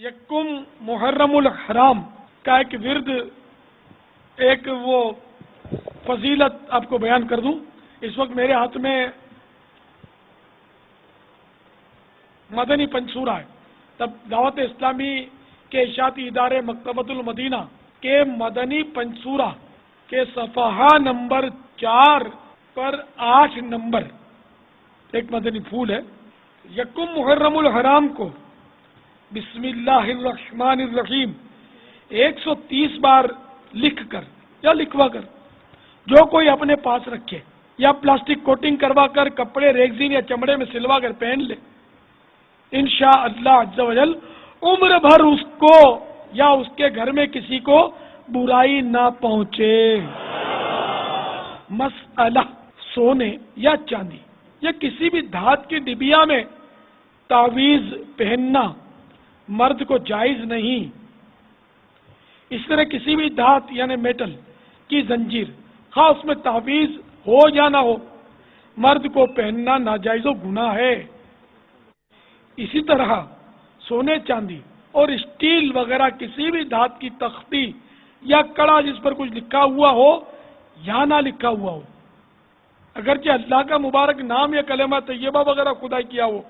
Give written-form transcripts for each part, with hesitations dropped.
یکم محرم الحرام کا ایک ورد، ایک وہ فضیلت آپ کو بیان کر دوں۔ اس وقت میرے ہاتھ میں مدنی پنصورہ ہے۔ تب دعوت اسلامی کے اشاعتی ادارے مکتبۃ المدینہ کے مدنی پنصورہ کے صفحہ نمبر 4 پر 8 نمبر ایک مدنی پھول ہے۔ یکم محرم الحرام کو بسم اللہ الرحمن الرحیم 130 بار لکھ کر یا لکھوا کر جو کوئی اپنے پاس رکھے یا پلاسٹک کوٹنگ کروا کر کپڑے، ریگزین یا چمڑے میں سلوا کر پہن لے، انشاءاللہ عز و جل عمر بھر اس کو یا اس کے گھر میں کسی کو برائی نہ پہنچے۔ مسئلہ: سونے یا چاندی یا کسی بھی دھات کی ڈبیا میں تعویذ پہننا مرد کو جائز نہیں۔ اس طرح کسی بھی دھات یعنی میٹل کی زنجیر، خواہ اس میں تعویذ ہو یا نہ ہو، مرد کو پہننا ناجائز و گناہ ہے۔ اسی طرح سونے، چاندی اور اسٹیل وغیرہ کسی بھی دھات کی تختی یا کڑا جس پر کچھ لکھا ہوا ہو یا نہ لکھا ہوا ہو، اگرچہ اللہ کا مبارک نام یا کلمہ طیبہ وغیرہ خدا کیا ہو،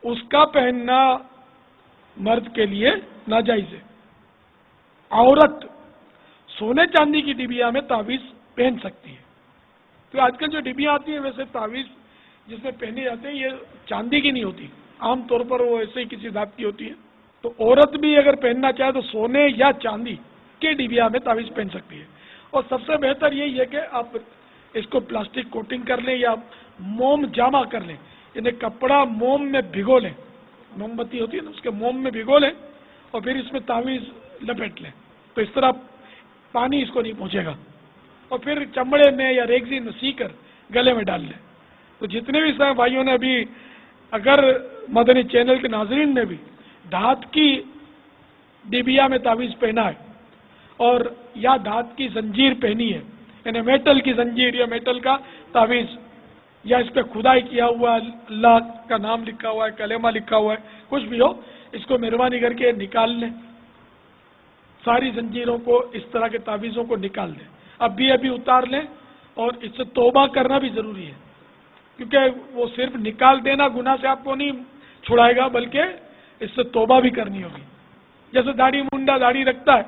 اس کا پہننا مرد کے لیے ناجائز ہے۔ عورت سونے چاندی کی ڈبیا میں تعویذ پہن سکتی ہے۔ تو آج کل جو ڈبیاں آتی ہیں ویسے تعویذ جس میں پہنے جاتے ہیں یہ چاندی کی نہیں ہوتی، عام طور پر وہ ایسے ہی کسی دھات کی ہوتی ہے۔ تو عورت بھی اگر پہننا چاہے تو سونے یا چاندی کے ڈبیا میں تعویذ پہن سکتی ہے۔ اور سب سے بہتر یہی ہے کہ آپ اس کو پلاسٹک کوٹنگ کر لیں یا موم جامع کر لیں، یعنی کپڑا موم میں بھگو لیں، موم بتی ہوتی ہے نا، اس کے موم میں بھگو لیں اور پھر اس میں تعویذ لپیٹ لیں، تو اس طرح پانی اس کو نہیں پہنچے گا، اور پھر چمڑے میں یا ریگزین میں سی کر گلے میں ڈال لیں۔ تو جتنے بھی صاحب بھائیوں نے ابھی اگر مدنی چینل کے ناظرین نے بھی دھات کی ڈبیا میں تعویذ پہنا ہے اور یا دھات کی زنجیر پہنی ہے، یعنی میٹل کی زنجیر یا میٹل کا تعویذ، یا اس پہ کھدائی کیا ہوا ہے، اللہ کا نام لکھا ہوا ہے، کلمہ لکھا ہوا ہے، کچھ بھی ہو، اس کو مہربانی کر کے نکال لیں، ساری زنجیروں کو، اس طرح کے تعویذوں کو نکال دیں، ابھی اتار لیں، اور اس سے توبہ کرنا بھی ضروری ہے، کیونکہ وہ صرف نکال دینا گناہ سے آپ کو نہیں چھڑائے گا، بلکہ اس سے توبہ بھی کرنی ہوگی۔ جیسے داڑھی منڈا داڑھی رکھتا ہے،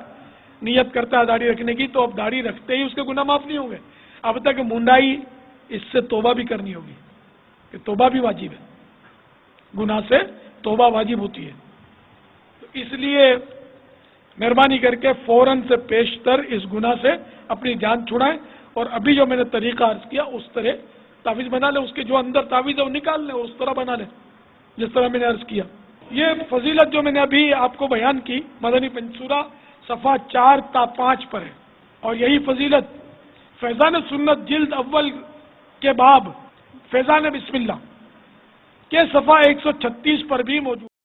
نیت کرتا ہے داڑھی رکھنے کی، تو اب داڑھی رکھتے ہی اس کے گناہ معاف نہیں ہوں گے، اب تک منڈائی، اس سے توبہ بھی کرنی ہوگی، کہ توبہ بھی واجب ہے، گناہ سے توبہ واجب ہوتی ہے۔ تو اس لیے مہربانی کر کے فوراً سے پیشتر اس گناہ سے اپنی جان چھڑائیں، اور ابھی جو میں نے طریقہ عرض کیا اس طرح تعویذ بنا لیں، اس کے جو اندر تعویذ ہے وہ نکال لیں، اس طرح بنا لیں جس طرح میں نے عرض کیا۔ یہ فضیلت جو میں نے ابھی آپ کو بیان کی مدنی پنصورہ صفحہ 4 تا 5 پر ہے، اور یہی فضیلت فیضان سنت جلد اول کے باب فیضان بسم اللہ کے صفحہ 136 پر بھی موجود